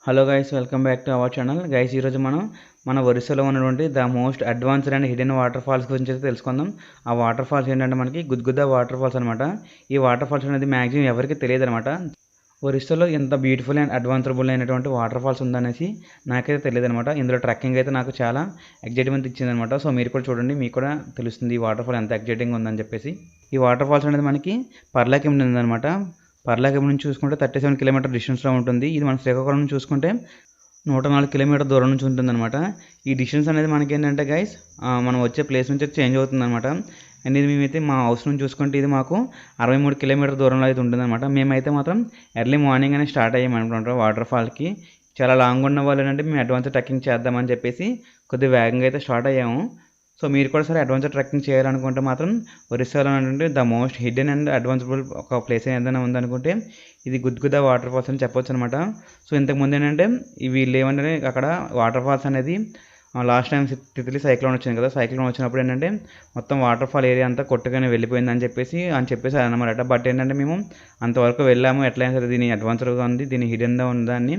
Hello guys, welcome back to our channel. Guys, ఈరోజు మనం మన ఒరిస్సాలో ఉన్నటువంటి the most advanced and hidden waterfalls గురించి అయితే తెలుసుకుందాం. ఆ వాటర్ ఫాల్స్ ఏంటంటే మనకి గుద్గుద్ద వాటర్ ఫాల్స్ అనమాట. ఈ వాటర్ ఫాల్స్ అనేది మ్యాక్సిమం ఎవరికి తెలియదు అనమాట. ఒరిస్సాలో ఎంత బ్యూటిఫుల్ అండ్ అడ్వాన్సబుల్ అయినటువంటి వాటర్ ఫాల్స్ ఉందనేసి నాకైతే తెలియదు అనమాట. ఇందులో ట్రెక్కింగ్ అయితే నాకు చాలా ఎగ్జైట్మెంట్ ఇచ్చిందనమాట. సో మీరు కూడా చూడండి, మీకు కూడా తెలుస్తుంది ఈ వాటర్ ఫాల్ ఎంత ఎగ్జైటింగ్ ఉందని చెప్పేసి. ఈ వాటర్ ఫాల్స్ అనేది మనకి పర్లాకిం ఉందన్నమాట. పర్లాకిం నుంచి చూసుకుంటే 37 కిలోమీటర్ డిస్టెన్స్లో ఉంటుంది. ఇది మన శ్రీకాకుళం నుంచి చూసుకుంటే 104 కిలోమీటర్ దూరం నుంచి ఉంటుందన్నమాట. ఈ డిస్టెన్స్ అనేది మనకి ఏంటంటే గైస్, మనం వచ్చే ప్లేస్ నుంచి చేంజ్ అవుతుందన్నమాట. అండ్ ఇది మేమైతే మా హౌస్ నుంచి చూసుకుంటే ఇది మాకు 63 కిలోమీటర్ దూరంలో అయితే ఉంటుందన్నమాట. మేమైతే మాత్రం ఎర్లీ మార్నింగ్ అనేది స్టార్ట్ అయ్యాము అనుకుంటాం వాటర్ ఫాల్కి. చాలా లాంగ్ ఉన్న వాళ్ళు ఏంటంటే మేము అడ్వాన్స్ ట్రెక్కింగ్ చేద్దామని చెప్పేసి కొద్దిగా వేగంగా అయితే స్టార్ట్ అయ్యాము. సో మీరు కూడా సరే అడ్వాన్స్డ్ ట్రెక్కింగ్ చేయాలనుకుంటే మాత్రం ఒరిస్సాలో అంటే ద మోస్ట్ హిడెన్ అండ్ అడ్వాన్సబుల్ ఒక ప్లేస్ ఏదైనా ఉందనుకుంటే ఇది గుద్గుద వాటర్ ఫాల్స్ అని చెప్పొచ్చు అనమాట. సో ఇంతకుముందు ఏంటంటే వీళ్ళు ఏమంటే అక్కడ వాటర్ ఫాల్స్ అనేది లాస్ట్ టైం తిత్లీ సైక్లోన్ వచ్చింది కదా, సైక్లోన్ వచ్చినప్పుడు ఏంటంటే మొత్తం వాటర్ ఫాల్ ఏరియా అంతా కొట్టుకొని వెళ్ళిపోయిందని చెప్పేసి అనమాట. బట్ ఏంటంటే మేము అంతవరకు వెళ్ళాము, ఎట్లయినా సరే దీని అడ్వాన్స్డ్గా ఉంది, దీని హిడెన్గా ఉందని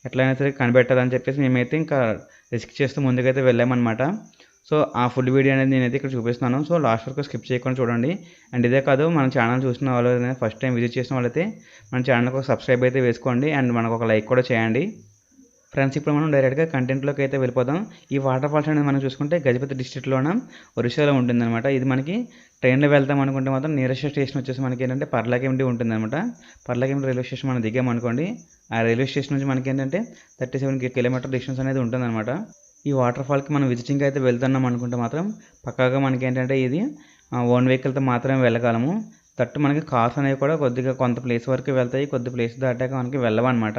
ఎట్లయినా సరే కనిపెట్టాలని చెప్పేసి మేమైతే ఇంకా రిస్క్ చేస్తూ ముందుకైతే వెళ్ళామన్నమాట. సో ఆ ఫుల్ వీడియో అనేది నేనైతే ఇక్కడ చూపిస్తున్నాను. సో లాస్ట్ వరకు స్కిప్ చేయకుండా చూడండి. అండ్ ఇదే కాదు, మన ఛానల్ చూసిన వాళ్ళు ఫస్ట్ టైం విజిట్ చేసిన వాళ్ళైతే మన ఛానల్కి ఒక సబ్స్క్రైబ్ అయితే వేసుకోండి అండ్ మనకు ఒక లైక్ కూడా చేయండి. ఫ్రెండ్స్, ఇప్పుడు మనం డైరెక్ట్గా కంటెంట్లోకి అయితే వెళ్ళిపోదాం. ఈ వాటర్ ఫాల్స్ అనేది మనం చూసుకుంటే గజపతి డిస్ట్రిక్ట్లోన ఒరిస్సాలో ఉంటుందన్నమాట. ఇది మనకి ట్రైన్లో వెళ్తాం అనుకుంటే మాత్రం నియరెస్ట్ స్టేషన్ వచ్చేసి మనకి ఏంటంటే పర్లాకిమిడి ఉంటుందన్నమాట. పర్లాకిమిడి రైల్వే స్టేషన్ మనం దిగామనుకోండి, ఆ రైల్వే స్టేషన్ నుంచి మనకి ఏంటంటే 37 కిలోమీటర్ డిస్టెన్స్ అనేది ఉంటుందన్నమాట. ఈ వాటర్ ఫాల్కి మనం విజిటింగ్ అయితే వెళ్తున్నాం అనుకుంటే మాత్రం పక్కాగా మనకి ఏంటంటే ఇది ఓన్ వెహికల్తో మాత్రమే వెళ్ళగలము. తట్టు మనకి కార్స్ అనేవి కూడా కొద్దిగా కొంత ప్లేస్ వరకు వెళ్తాయి, కొద్ది ప్లేస్ దాటాక మనకి వెళ్ళవన్నమాట.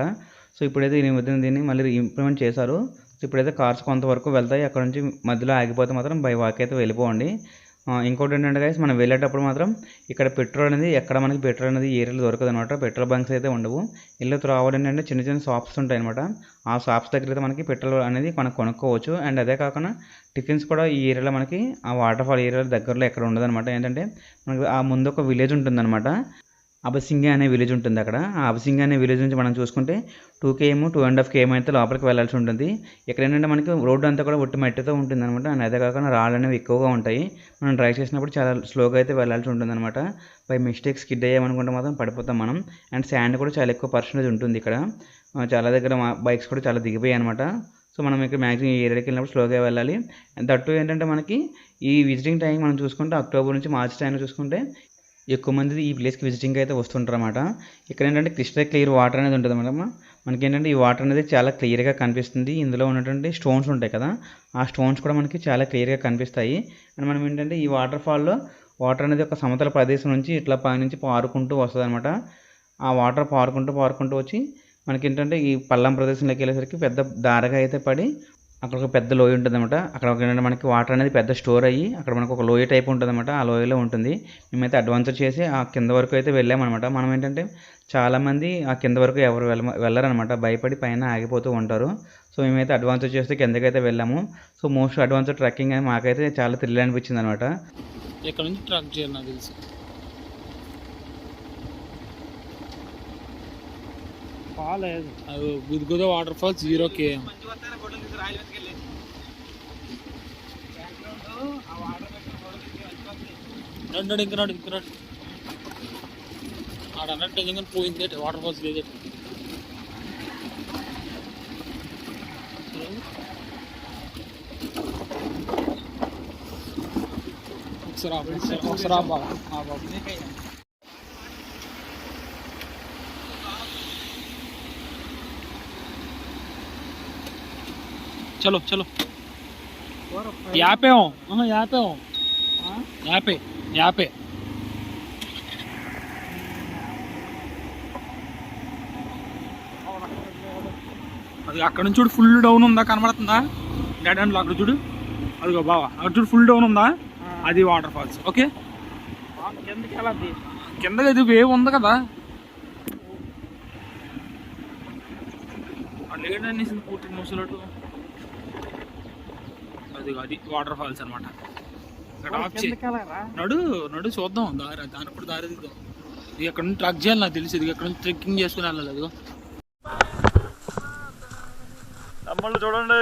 సో ఇప్పుడైతే దీన్ని మళ్ళీ ఇంప్లిమెంట్ చేశారు. సో ఇప్పుడైతే కార్స్ కొంతవరకు వెళ్తాయి, అక్కడ నుంచి మధ్యలో ఆగిపోతే మాత్రం బై వాక్ అయితే వెళ్ళిపోండి. ఇంకోటి ఏంటంటే గైస్, మనం వెళ్ళేటప్పుడు మాత్రం ఇక్కడ పెట్రోల్ అనేది ఎక్కడ మనకి పెట్రోల్ అనేది ఏరియాలో దొరకదు అనమాట. పెట్రోల్ బంక్స్ అయితే ఉండవు. ఇల్లు రావాలంటే చిన్న చిన్న షాప్స్ ఉంటాయి అనమాట. ఆ షాప్స్ దగ్గర అయితే మనకి పెట్రోల్ అనేది మనం కొనుక్కోవచ్చు. అండ్ అదే కాకుండా టిఫిన్స్ కూడా ఈ ఏరియాలో మనకి ఆ వాటర్ ఫాల్ ఏరియాలో దగ్గరలో ఎక్కడ ఉండదు అనమాట. ఏంటంటే మనకి ఆ ముందు ఒక విలేజ్ ఉంటుందన్నమాట. అబసింగి అనే విలేజ్ ఉంటుంది అక్కడ. ఆ అబసింగి అనే విలేజ్ నుంచి మనం చూసుకుంటే 2 km 2.5 km అయితే లోపలికి వెళ్ళాల్సి ఉంటుంది. ఇక్కడ ఏంటంటే మనకి రోడ్డు అంతా కూడా ఒట్టి మట్టితో ఉంటుంది అనమాట. అండ్ అదే కాకుండా రాళ్ళు అనేవి ఎక్కువగా ఉంటాయి. మనం డ్రైవ్ చేసినప్పుడు చాలా స్లోగా అయితే వెళ్ళాల్సి ఉంటుంది అనమాట. బై మిస్టేక్ స్కిడ్ అయ్యామనుకుంటే మాత్రం పడిపోతాం మనం. అండ్ శాండ్ కూడా చాలా ఎక్కువ పర్సెంటేజ్ ఉంటుంది ఇక్కడ. చాలా దగ్గర బైక్స్ కూడా చాలా దిగిపోయాయి అనమాట. సో మనం ఇక్కడ మ్యాక్సిమం ఈ ఏరియాకి వెళ్ళినప్పుడు స్లోగా వెళ్ళాలి. అండ్ దట్టు ఏంటంటే మనకి ఈ విజిటింగ్ టైం మనం చూసుకుంటే అక్టోబర్ నుంచి మార్చి టైంలో చూసుకుంటే ఎక్కువ మంది ఈ ప్లేస్కి విజిటింగ్ అయితే వస్తుంటారు అన్నమాట. ఇక్కడ ఏంటంటే క్రిస్టల్ క్లియర్ వాటర్ అనేది ఉంటుంది అన్నమాట. మనకి ఏంటంటే ఈ వాటర్ అనేది చాలా క్లియర్గా కనిపిస్తుంది. ఇందులో ఉన్నటువంటి స్టోన్స్ ఉంటాయి కదా, ఆ స్టోన్స్ కూడా మనకి చాలా క్లియర్గా కనిపిస్తాయి. అండ్ మనం ఏంటంటే ఈ వాటర్ ఫాల్లో వాటర్ అనేది ఒక సమతల ప్రదేశం నుంచి ఇట్లా పైనుంచి పారుకుంటూ వస్తుంది అనమాట. ఆ వాటర్ పారుకుంటూ వచ్చి మనకి ఏంటంటే ఈ పల్లం ప్రదేశంలోకి వెళ్ళేసరికి పెద్ద దారగా అయితే పడి అక్కడ ఒక పెద్ద లోయ ఉంటుంది అనమాట. అక్కడ ఏంటంటే మనకి వాటర్ అనేది పెద్ద స్టోర్ అయ్యి అక్కడ మనకు ఒక లోయ టైప్ ఉంటుంది అనమాట. ఆ లోయలో ఉంటుంది. మేమైతే అడ్వాన్స్ చేసి ఆ కింద వరకు అయితే వెళ్ళామన్నమాట. మనం ఏంటంటే చాలామంది ఆ కింద వరకు ఎవరు వెళ్ళరనమాట, భయపడి పైన ఆగిపోతూ ఉంటారు. సో మేమైతే అడ్వాన్స్ చేస్తే కిందకైతే వెళ్ళాము. సో మోస్ట్ అడ్వాన్స్ ట్రెక్కింగ్ అని మాకైతే చాలా థ్రిల్ అనిపించింది అనమాట. ఇక్కడ నుంచి ట్రక్ చేయాలి నాకు తెలిసి. అది గుద్గుద వాటర్ ఫాల్స్ 0 km. ఇంకా ఆడ అన్నట్టు నిజంగా పోయింది వాటర్ ఫాల్స్ లేదు. ఒకసారి బాబు चलो चलो यहाँ पे हो, हाँ यहाँ पे हो, यहाँ पे అది అక్కడ నుంచి చూడు ఫుల్ డౌన్ ఉందా, కనబడుతుందా డెడ్ అండ్ అక్కడ చూడు, అదిగో బావా అక్కడ చూడు ఫుల్ డౌన్ ఉందా, అది వాటర్ ఫాల్స్. ఓకే, కింద ఇది వేవ్ ఉంది కదా, లేడని పూర్తి ముసలట్టు అది వాటర్ ఫాల్స్ అనమాట. నడు నడు చూద్దాం దానిప్పుడు దారి దిద్దాం. ఇది ఎక్కడ నుంచి ట్రక్ చేయాలి నాకు తెలిసి, ఇది ఎక్కడ నుంచి ట్రెక్కింగ్ చేసుకుని వెళ్ళాలి. అదిగో బొమ్మలు చూడండి.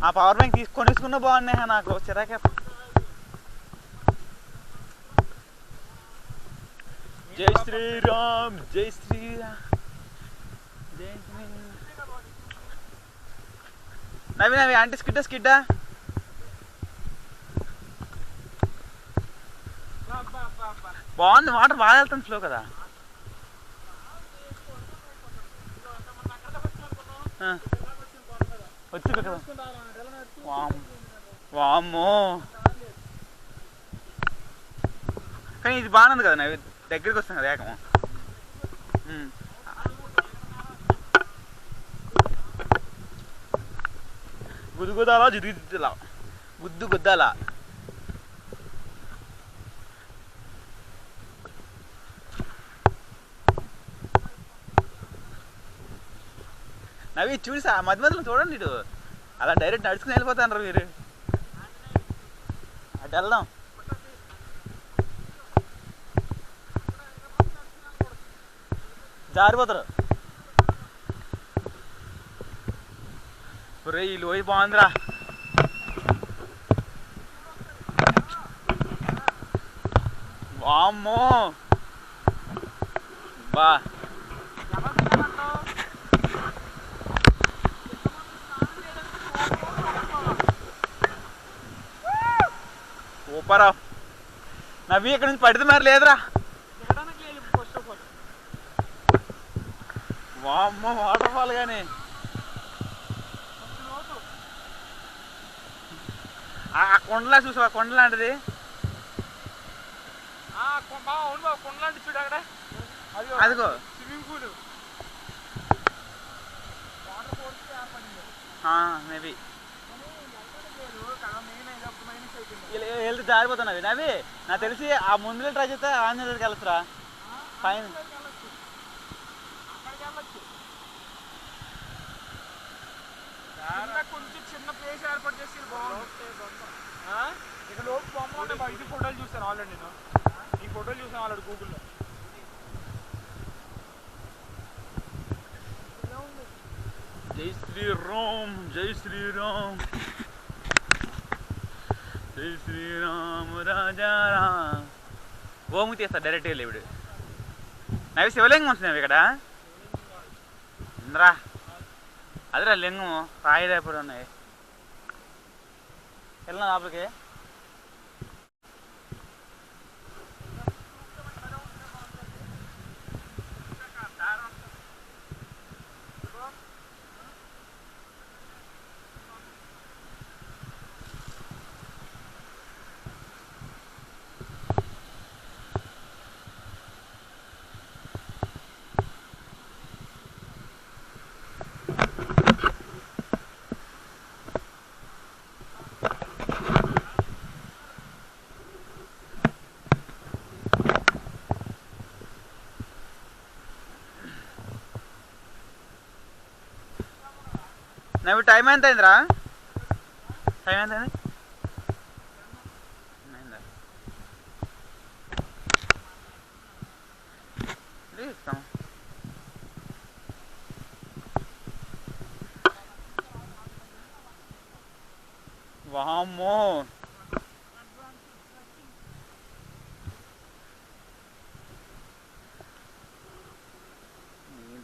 ఆ పవర్ బ్యాంక్ తీసుకున్నా బాగున్నాయి. నాకు చిరాకే. జై శ్రీరామ్, జై శ్రీరామ్, జై శ్రీరామ్. నవి నవి అంటే స్కిడ్డా బాగుంది. వాటర్ బాగా వెళ్తుంది, స్లో కదా. వచ్చి కదా. వామ్మో, కానీ ఇది బాగుంది కదా. నవి దగ్గరికి వస్తాం కదా ఏకము. గుద్దులా జిద్దులా గుద్దాలా. నవి చూసి మధ్య మధ్యలో చూడండి. ఇటు అలా డైరెక్ట్ నడుచుకుని వెళ్ళిపోతాను మీరు. అటు వెళ్దాం. జారిపోతారు. ఒరే ఈ లోయ బాగుందిరా. వామ్మో బా. సూపర్. నవ్వి ఇక్కడ నుంచి పడితే మరి లేదురా. వామ్మో వాటర్ ఫాల్ కానీ ఆ కొండలా చూసావా? కొండ లాంటిది. కొండ లాంటి చూడు అక్కడ. అదిగో స్విమ్మింగ్ పూల్. మేబీ వెళ్తే జారిపోతున్నవి. నవి నాకు తెలిసి ఆ ముందులో ట్రై చేస్తే ఆంజనేయ దగ్గరికి వెళ్ళొచ్చురా. పైన కొంచెం చిన్న ప్లేస్ ఏర్పాటు చేసి ఇక్కడ లోపు బొమ్మ ఇది ఫోటోలు చూస్తాను ఆల్రెడీ. నేను ఈ ఫోటోలు చూసాను ఆల్రెడీ గూగుల్లో. జై శ్రీరామ్, జై శ్రీరామ్, జై శ్రీరామ్ రాజారామ్. గోము తీస్తా డైరెక్ట్గా వెళ్ళి ఇప్పుడు. నవి శివలింగం వస్తున్నాయి ఇక్కడ. ఇంద్రా అదిరా లింగం. రాయిదా ఎప్పుడు ఉన్నాయి. వెళ్ళినా లోపలికి. నవ్వు టైం ఎంత అయిందిరా? టైం ఎంత అయింది? ఇస్తాం. వామ్మో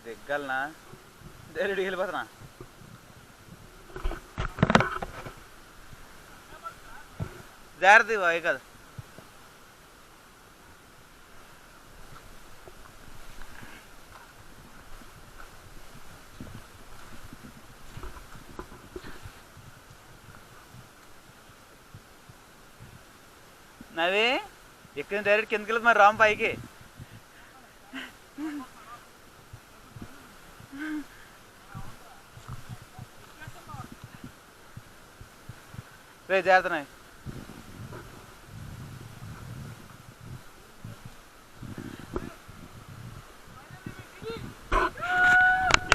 దిగ్గలనా డైరెక్ట్గా వెళ్ళిపోతున్నా. జాగ్రత్త బాయ్ కదా. నవి ఇక్కడ డైరెక్ట్ కిందకి వెళ్ళదు మరి రామ్ పైకి. రే జాగ్రత్త నవి.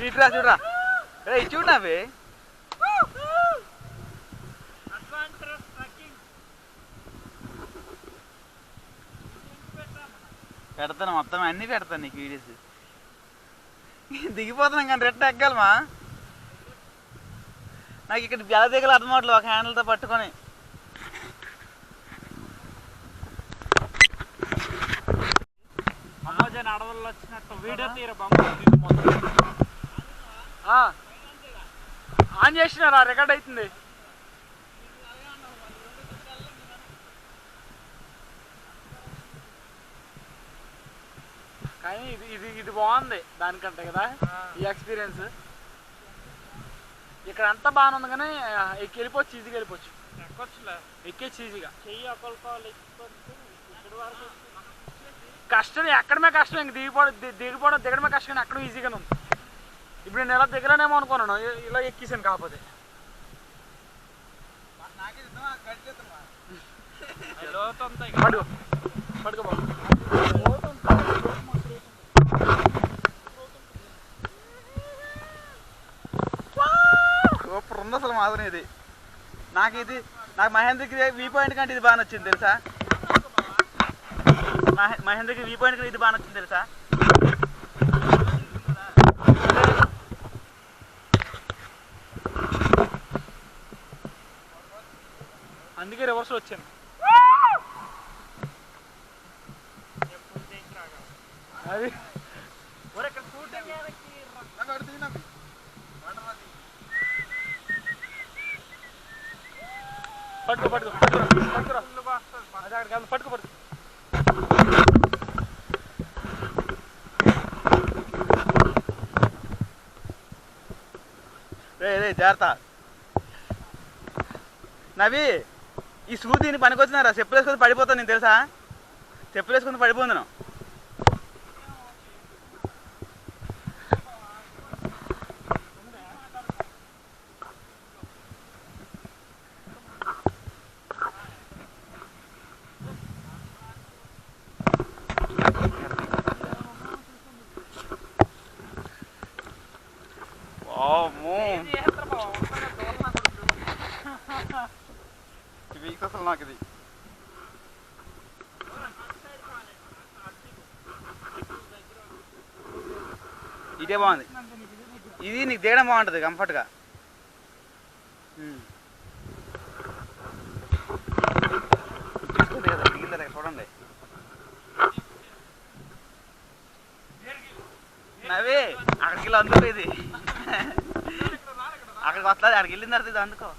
ఇట్రా చూడరా. రే చూడు నవి. పెడతాను మొత్తం అన్నీ పెడతాను నీకు వీడియోస్. దిగిపోతున్నాం కానీ రెట్ట ఎక్కగలమా? నాకు ఇక్కడ ఎలా దిగలు అర్థం అవట్లేదు ఒక హ్యాండిల్తో పట్టుకొని. అడవుల్లో వచ్చినట్టు వీడియో తీర ఆన్ చేసినారా? రికార్డ్ అవుతుంది. కానీ ఇది బాగుంది దానికంటే కదా ఈ ఎక్స్పీరియన్స్. ఇక్కడ అంతా బాగానే ఉంది కానీ వెళ్ళిపోవచ్చు, ఈజీగా వెళ్ళిపోవచ్చు. ఎక్కేచ్చు ఈజీగా. కష్టం ఎక్కడమే కష్టం, ఇంక దిగిపోవడం దిగడమే కష్టం కానీ అక్కడ ఈజీగానే ఉంది. ఇప్పుడు నేను ఎలా దిగలేనేమో అనుకున్నాను, ఇలా ఎక్కేసాను. కాకపోతే పడుకో బాబు. సూపర్ ఉంది అసలు మాత్రం ఇది. నాకు మహేంద్రకి వీ పాయింట్ కంటే ఇది బాగా నచ్చింది తెలుసా? మహేంద్రకి వీ పాయింట్ కంటే ఇది బాగా నచ్చింది తెలుసా? అందుకే రివర్స్ వచ్చాను. అది పట్టుకో. రే జాగ్రత్త. నవి ఈ షూ దీన్ని పనికొచ్చినారా? చెప్పులు వేసుకొని పడిపోతాను నేను తెలుసా? చెప్పులు వేసుకొని పడిపోతున్నాను. అసలు నాకు ఇదే బాగుంది. ఇది నీకు దిగడం బాగుంటుంది కంఫర్ట్గా. చూడండి నవే అక్కడికి వెళ్ళి అందుకో. ఇది అక్కడికి వస్తుంది, అక్కడికి వెళ్ళిన తర్వాత ఇది అందుకో.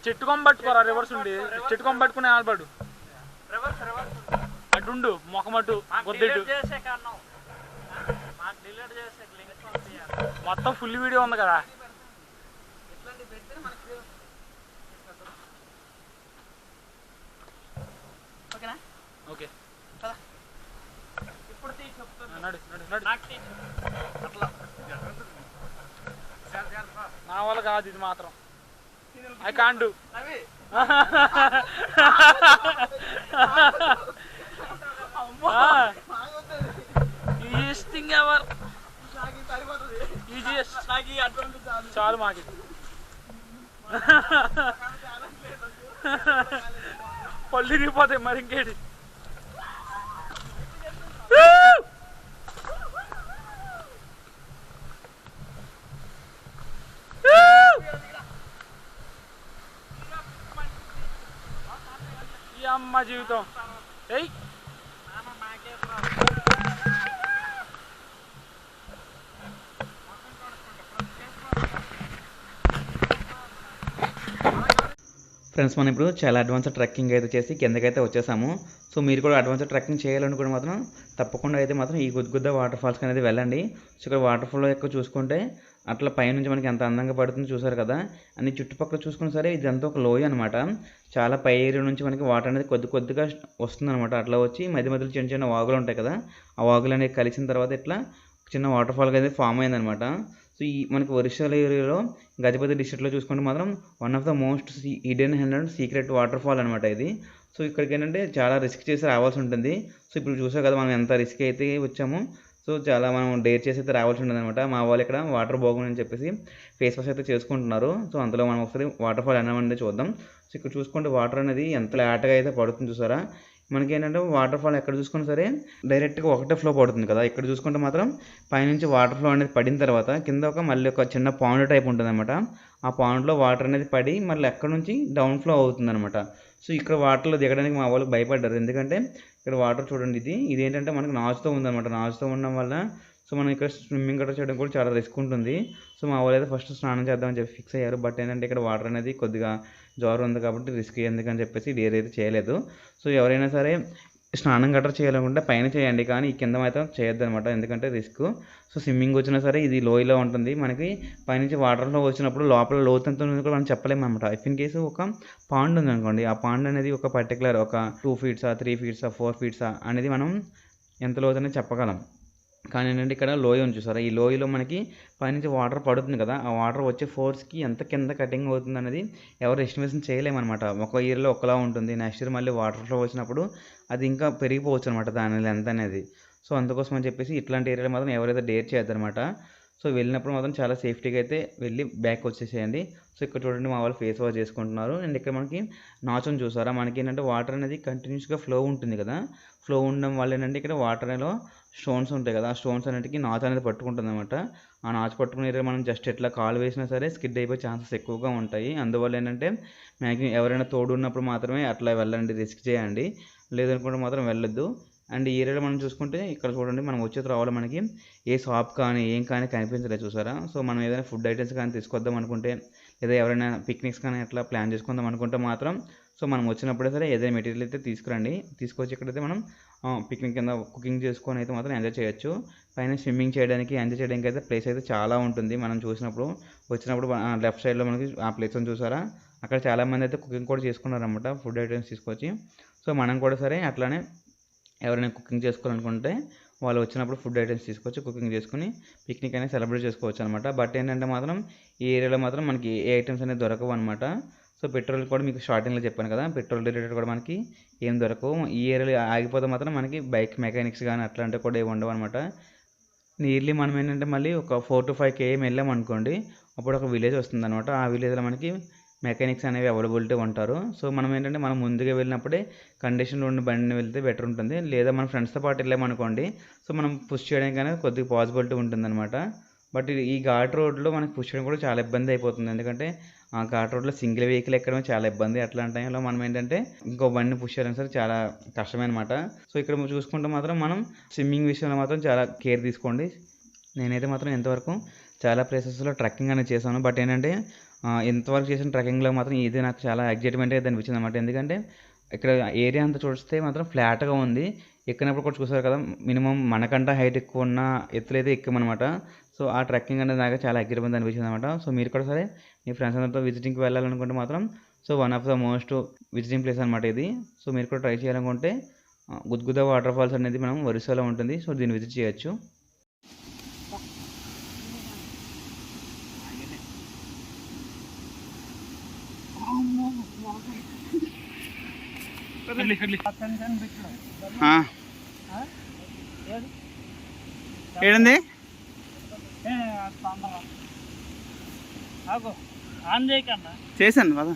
చెట్టు కొమ్మ పట్టుకోరా, రివర్స్ ఉండి చెట్టు కొమ్మ పట్టుకుని ఆడబడు. అటుండు మొఖమటు గొద్దెట్టు మొత్తం ఫుల్ వీడియో ఉంది కదా. ఓకే నా వల్ల కాదు ఇది మాత్రం. I can't do. Easiest thing ever. Easiest. చాలు మాకి. పళ్ళు ఇరిగిపోతాయి మరి ఇంకేంటి. అమ్మ జీవితం. ఏయ్ ఫ్రెండ్స్, మనం ఇప్పుడు చాలా అడ్వాన్స్ ట్రెక్కింగ్ అయితే చేసి కిందకైతే వచ్చేసాము. సో మీరు కూడా అడ్వాన్స్ ట్రెక్కింగ్ చేయాలనుకుంటే మాత్రం తప్పకుండా అయితే మాత్రం ఈ గుద్గుద్ద వాటర్ ఫాల్స్కి అనేది వెళ్ళండి. సో ఇక్కడ వాటర్ ఫాల్ ఎక్కువ చూసుకుంటే అట్లా పైనుంచి మనకి ఎంత అందంగా పడుతుందో చూసారు కదా. అన్ని చుట్టుపక్కల చూసుకున్న సరే ఇదంతా ఒక లోయ అనమాట. చాలా పై ఏరియా నుంచి మనకి వాటర్ అనేది కొద్దిగా వస్తుంది అనమాట. అట్లా వచ్చి మధ్య మధ్యలో చిన్న చిన్న వాగులు ఉంటాయి కదా, ఆ వాగులు అనేవి కలిసిన తర్వాత ఇట్లా చిన్న వాటర్ ఫాల్ అనేది ఫామ్ అయిందనమాట. సో ఈ మనకి ఒరిస్సా ఏరియాలో గజపతి డిస్ట్రిక్ట్లో చూసుకుంటే మాత్రం one of the most hidden and secret water fall అనమాట ఇది. సో ఇక్కడికి ఏంటంటే చాలా రిస్క్ చేసి రావాల్సి ఉంటుంది. సో ఇప్పుడు చూసాం కదా మనం ఎంత రిస్క్ అయితే వచ్చామో, సో చాలా మనం డేర్ చేసి అయితే రావాల్సి ఉంటుంది అనమాట. మా వాళ్ళు ఇక్కడ వాటర్ బాగుందని చెప్పేసి ఫేస్ వాష్ అయితే చేసుకుంటున్నారు. సో అంతలో మనం ఒకసారి వాటర్ ఫాల్ అనేది చూద్దాం. సో ఇక్కడ చూసుకుంటే వాటర్ అనేది ఎంత ఫ్లాట్గా అయితే పడుతుంది చూసారా. మనకి ఏంటంటే వాటర్ ఫాల్ ఎక్కడ చూసుకున్నా సరే డైరెక్ట్గా ఒకటే ఫ్లో పడుతుంది కదా. ఇక్కడ చూసుకుంటే మాత్రం పైనుంచి వాటర్ ఫ్లో అనేది పడిన తర్వాత కింద మళ్ళీ ఒక చిన్న పాండ్ టైప్ ఉంటుంది అనమాట. ఆ పాండ్లో వాటర్ అనేది పడి మళ్ళీ ఎక్కడ నుంచి డౌన్ ఫ్లో అవుతుంది అనమాట. సో ఇక్కడ వాటర్లో దిగడానికి మా వాళ్ళు భయపడ్డారు. ఎందుకంటే ఇక్కడ వాటర్ చూడండి, ఇది ఏంటంటే మనకు నాచుతో ఉందన్నమాట. నాచుతో ఉండడం వల్ల సో మనం ఇక్కడ స్విమ్మింగ్ గట్రా చేయడం కూడా చాలా రిస్క్ ఉంటుంది. సో మా వాళ్ళు అయితే ఫస్ట్ స్నానం చేద్దామని చెప్పి ఫిక్స్ అయ్యారు. బట్ ఏంటంటే ఇక్కడ వాటర్ అనేది కొద్దిగా జ్వరం ఉంది కాబట్టి రిస్క్ ఎందుకని చెప్పేసి డేర్ అయితే చేయలేదు. సో ఎవరైనా సరే స్నానం గట్రా చేయాలనుకుంటే పైన చేయండి, కానీ ఈ కింద మాత్రం చేయొద్దు అనమాట, ఎందుకంటే రిస్క్. సో స్విమ్మింగ్ వచ్చినా సరే ఇది లోయలో ఉంటుంది. మనకి పైనుంచి వాటర్లో వచ్చినప్పుడు లోపల లోతు కూడా మనం చెప్పలేము అనమాట. ఇఫ్ ఇన్ కేసు ఒక పాండ్ ఉంది అనుకోండి, ఆ పాండ్ అనేది ఒక పర్టికులర్ ఒక 2 feet 3 feet 4 feet అనేది మనం ఎంత లోతు అనేది చెప్పగలం. కానీ ఏంటంటే ఇక్కడ లోయ ఉంది చూసారా, ఈ లోయలో మనకి పైనుంచి వాటర్ పడుతుంది కదా, ఆ వాటర్ వచ్చే ఫోర్స్కి ఎంత కింద కటింగ్ అవుతుంది అనేది ఎవరు ఎస్టిమేషన్ చేయలేమన్నమాట. ఒక ఇయర్లో ఒకలా ఉంటుంది, నెక్స్ట్ ఇయర్ మళ్ళీ వాటర్ ఫ్లో వచ్చినప్పుడు అది ఇంకా పెరిగిపోవచ్చు అనమాట దాని లెంత్ అనేది. సో అందుకోసం అని చెప్పేసి ఇట్లాంటి ఏరియాలో మాత్రం ఎవరైతే డేర్ చేయొద్దనమాట. సో వెళ్ళినప్పుడు మాత్రం చాలా సేఫ్టీగా అయితే వెళ్ళి బ్యాక్ వచ్చేసేయండి. సో ఇక్కడ చూడండి మా వాళ్ళు ఫేస్ వాష్ చేసుకుంటున్నారు. అండ్ ఇక్కడ మనకి నాచుని చూసారా, మనకి ఏంటంటే వాటర్ అనేది కంటిన్యూస్గా ఫ్లో ఉంటుంది కదా. ఫ్లో ఉండడం వల్ల ఏంటంటే ఇక్కడ వాటర్లో స్టోన్స్ ఉంటాయి కదా, ఆ స్టోన్స్ అనేటికి నాచు అనేది పట్టుకుంటుంది అనమాట. ఆ నాచు పట్టుకునే ఏరియా మనం జస్ట్ ఎట్లా కాలు వేసినా సరే స్కిడ్ అయిపోయే ఛాన్సెస్ ఎక్కువగా ఉంటాయి. అందువల్ల ఏంటంటే మ్యాక్సిమం ఎవరైనా తోడు ఉన్నప్పుడు మాత్రమే అట్లా వెళ్ళండి, రిస్క్ చేయండి, లేదనుకుంటే మాత్రం వెళ్ళొద్దు. అండ్ ఈ ఏరియాలో మనం చూసుకుంటే ఇక్కడ చూడండి మనం వచ్చే రావాలి మనకి ఏ షాప్ కానీ ఏం కానీ కనిపించలేదు చూసారా. సో మనం ఏదైనా ఫుడ్ ఐటమ్స్ కానీ తీసుకొద్దాం అనుకుంటే, లేదా ఎవరైనా పిక్నిక్స్ కానీ అట్లా ప్లాన్ చేసుకుందాం అనుకుంటే మాత్రం సో మనం వచ్చినప్పుడే సరే ఏదైనా మెటీరియల్ అయితే తీసుకురండి. తీసుకొచ్చి ఇక్కడైతే మనం పిక్నిక్ కింద కుకింగ్ చేసుకొని అయితే మాత్రం ఎంజాయ్ చేయొచ్చు. పైన స్విమ్మింగ్ చేయడానికి ఎంజాయ్ చేయడానికి అయితే ప్లేస్ అయితే చాలా ఉంటుంది. మనం చూసినప్పుడు వచ్చినప్పుడు లెఫ్ట్ సైడ్లో మనకి ఆ ప్లేస్ అని చూసారా, అక్కడ చాలామంది అయితే కుకింగ్ కూడా చేసుకున్నారన్నమాట ఫుడ్ ఐటమ్స్ తీసుకొచ్చి. సో మనం కూడా సరే అట్లానే ఎవరైనా కుకింగ్ చేసుకోవాలనుకుంటే వాళ్ళు వచ్చినప్పుడు ఫుడ్ ఐటమ్స్ తీసుకొచ్చి కుకింగ్ చేసుకుని పిక్నిక్ అనేది సెలబ్రేట్ చేసుకోవచ్చు అనమాట. బట్ ఏంటంటే మాత్రం ఈ ఏరియాలో మాత్రం మనకి ఏ ఐటమ్స్ అనేది దొరకవు అనమాట. సో పెట్రోల్ కూడా మీకు స్టార్టింగ్లో చెప్పాను కదా, పెట్రోల్ రిలేటెడ్ కూడా మనకి ఏం దొరకవు. ఈ ఏరియాలో ఆగిపోతే మాత్రం మనకి బైక్ మెకానిక్స్ కానీ అట్లాంటివి కూడా ఏమి ఉండవు అనమాట. నియర్లీ మనం ఏంటంటే మళ్ళీ ఒక 4 to 5 km వెళ్ళాం అనుకోండి, అప్పుడు ఒక విలేజ్ వస్తుంది అనమాట. ఆ విలేజ్లో మనకి మెకానిక్స్ అనేవి అవైలబిలిటీ ఉంటారు. సో మనం ఏంటంటే మనం ముందుగా వెళ్ళినప్పుడే కండిషన్లో ఉన్న బండిని వెళ్తే బెటర్ ఉంటుంది. లేదా మన ఫ్రెండ్స్తో పాటు వెళ్ళామనుకోండి, సో మనం పుష్ చేయడానికి అనేది కొద్దిగా పాసిబిలిటీ ఉంటుందన్నమాట. బట్ ఈ ఘాట్ రోడ్లో మనకి పుష్ చేయడం కూడా చాలా ఇబ్బంది అయిపోతుంది. ఎందుకంటే ఆ ఘాట్ రోడ్లో సింగిల్ వెహికల్ ఎక్కడం చాలా ఇబ్బంది. అట్లాంటి టైంలో మనం ఏంటంటే ఇంకో బండిని పుష్ చేయడం సరే చాలా కష్టమే అనమాట. సో ఇక్కడ చూసుకుంటే మాత్రం మనం స్విమ్మింగ్ విషయంలో మాత్రం చాలా కేర్ తీసుకోండి. నేనైతే మాత్రం ఎంతవరకు చాలా ప్లేసెస్లో ట్రెక్కింగ్ అనేది చేశాను. బట్ ఏంటంటే ఎంతవరకు చేసిన ట్రెక్కింగ్లో మాత్రం ఇది నాకు చాలా ఎగ్జైట్మెంట్ అయితే అనిపించింది అనమాట. ఎందుకంటే ఇక్కడ ఏరియా అంతా చూస్తే మాత్రం ఫ్లాట్గా ఉంది. ఎక్కినప్పుడు కూడా చూసారు కదా, మినిమం మనకంటే హైట్ ఎక్కువ ఉన్న ఎత్తులైతే ఎక్కమన్నమాట. సో ఆ ట్రెక్కింగ్ అనేది నాకు చాలా ఎగ్జైట్మెంట్ అనిపించింది అనమాట. సో మీరు కూడా సరే మీ ఫ్రెండ్స్ అందరితో విజిటింగ్కి వెళ్ళాలనుకుంటే మాత్రం so one of the most visiting place అనమాట ఇది. సో మీరు కూడా ట్రై చేయాలనుకుంటే గుద్గుద వాటర్ ఫాల్స్ అనేది మనం ఒరిస్సాలో ఉంటుంది. సో దీన్ని విజిట్ చేయొచ్చు. ఏడండి చేశాను కదా.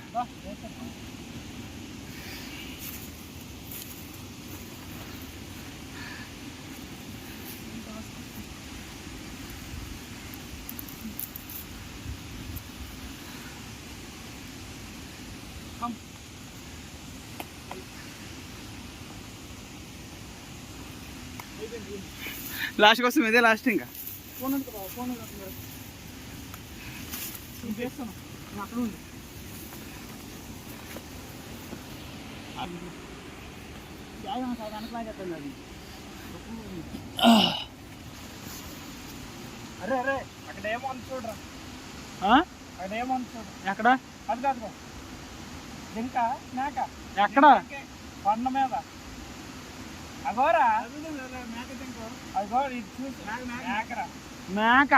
లాస్ట్ కోసం ఇదే లాస్ట్. ఇంకా అరే అరే అక్కడ ఏమో అని చూడరా, అక్కడ ఏమో అని చూడరా. ఎక్కడ? అది కాదు ఇంకా మేక ఎక్కడ? కొండ మీద అగోరా మేక, అగో ఇది చూసి మేకరా, మేక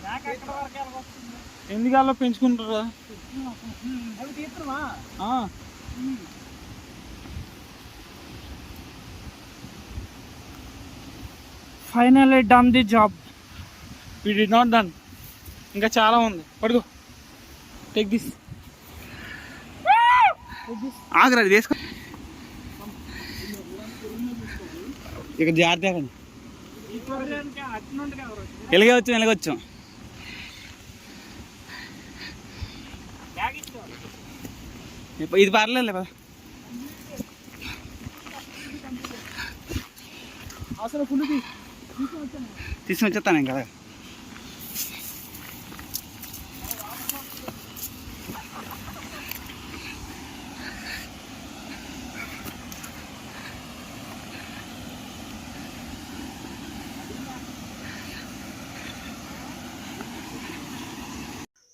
మేక ఎక్కడ వరకు వెళ్ళవస్తుంది? ఎందుకల్లా పెంచుకుంటారా? అవి తీస్తున్నావా? Finally done the job. We did not done. ఇంకా చాలా ఉంది. పడుకో. Take this. ఆగరా తీసుకో. ఇక జాగ్రత్తగా వెలగవచ్చు వెలగవచ్చు. ఇది పర్లేదు కదా. అసలు ఫుల్ తీసుకొని వచ్చేస్తాను ఇంకా.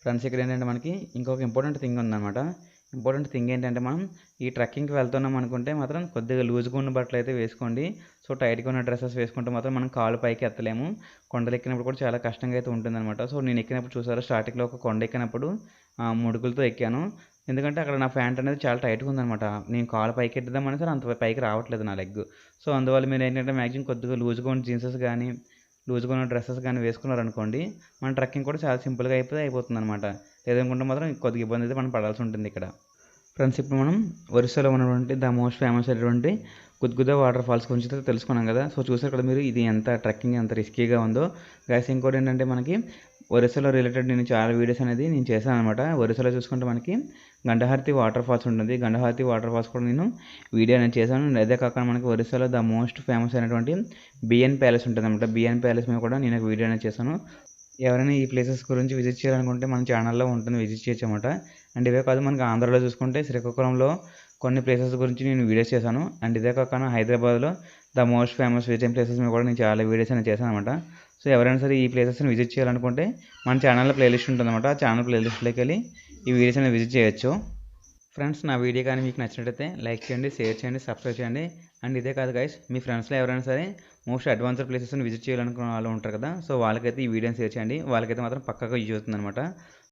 ఫ్రెండ్స్ ఇక్కడ ఏంటంటే మనకి ఇంకొక ఇంపార్టెంట్ థింగ్ ఉందన్నమాట. ఇంపార్టెంట్ థింగ్ ఏంటంటే మనం ఈ ట్రెక్కింగ్కి వెళ్తున్నాం అనుకుంటే మాత్రం కొద్దిగా లూజ్గా ఉన్న బట్టలు అయితే వేసుకోండి. సో టైట్గా ఉన్న డ్రెస్సెస్ వేసుకుంటే మాత్రం మనం కాలు పైకి ఎత్తలేము. కొండలు ఎక్కినప్పుడు కూడా చాలా కష్టంగా అయితే ఉంటుందన్నమాట. సో నేను ఎక్కినప్పుడు చూసారా, స్టార్టింగ్లో ఒక కొండ ఎక్కినప్పుడు ముడుకులతో ఎక్కాను. ఎందుకంటే అక్కడ నా ప్యాంట్ అనేది చాలా టైట్గా ఉందన్నమాట. నేను కాలు పైకి ఎట్టుదామని సరే అంత పైకి రావట్లేదు నా లెగ్. సో అందువల్ల మీరు ఏంటంటే మ్యాక్సిమం కొద్దిగా లూజ్గా ఉన్న జీన్సెస్ కానీ లూజ్గా ఉన్న డ్రెస్సెస్ కానీ వేసుకున్నారనుకోండి, మన ట్రెక్కింగ్ కూడా చాలా సింపుల్గా అయిపోతుంది అనమాట. లేదనుకుంటే మాత్రం కొద్దిగా ఇబ్బంది అయితే మనం పడాల్సి ఉంటుంది ఇక్కడ. ఫ్రెండ్స్ ఇప్పుడు మనం ఒరిస్సాలో ఉన్నటువంటి ద మోస్ట్ ఫేమస్ అయినటువంటి గుద్గుద వాటర్ ఫాల్స్ గురించి అయితే తెలుసుకున్నాం కదా. సో చూసారు కదా మీరు, ఇది ఎంత ట్రెక్కింగ్ ఎంత రిస్కీగా ఉందో గైస్. ఇంకోటి ఏంటంటే మనకి ఒరిస్సాలో రిలేటెడ్ నేను చాలా వీడియోస్ అనేది నేను చేశాను అనమాట. ఒరిస్సాలో చూసుకుంటే మనకి గండహారతి వాటర్ ఫాల్స్ ఉంటుంది. గండహారతి వాటర్ ఫాల్స్ కూడా నేను వీడియో అనేది చేశాను. అదే కాకుండా మనకి ఒరిస్సాలో ద మోస్ట్ ఫేమస్ అయినటువంటి బిఎన్ ప్యాలెస్ ఉంటుంది అనమాట. బిఎన్ ప్యాలెస్ మీద కూడా నేను ఒక వీడియో అనేది చేశాను. ఎవరైనా ఈ ప్లేసెస్ గురించి విజిట్ చేయాలనుకుంటే మన ఛానల్లో ఉంటుంది, విజిట్ చేయొచ్చు అనమాట. అండ్ ఇవే కాదు మనకి ఆంధ్రాలో చూసుకుంటే శ్రీకాకుళంలో కొన్ని ప్లేసెస్ గురించి నేను వీడియోస్ చేశాను. అండ్ ఇదే కాకుండా హైదరాబాద్లో the most famous visiting places మీద కూడా నేను చాలా వీడియోస్ అనేది చేశాను అనమాట. సో ఎవరైనా సరే ఈ ప్లేసెస్ని విజిట్ చేయాలనుకుంటే మన ఛానల్లో ప్లేలిస్ట్ ఉంటుందన్నమాట. ఆ ఛానల్ ప్లేలిస్ట్లోకి వెళ్ళి ఈ వీడియోస్ అనేది విజిట్ చేయొచ్చు. ఫ్రెండ్స్ నా వీడియో కానీ మీకు నచ్చినట్టయితే లైక్ చేయండి, షేర్ చేయండి, సబ్స్క్రైబ్ చేయండి. అండ్ ఇదే కాదు గైస్, మీ ఫ్రెండ్స్లో ఎవరైనా సరే మోస్ట్ అడ్వాన్స్డ్ ప్లేసెస్ని విజిట్ చేయాలనుకున్న వాళ్ళు ఉంటారు కదా. సో వాళ్ళకైతే ఈ వీడియోని షేర్ చేయండి. వాళ్ళకైతే మాత్రం పక్కాగా యూజ్ అవుతుంది అనమాట.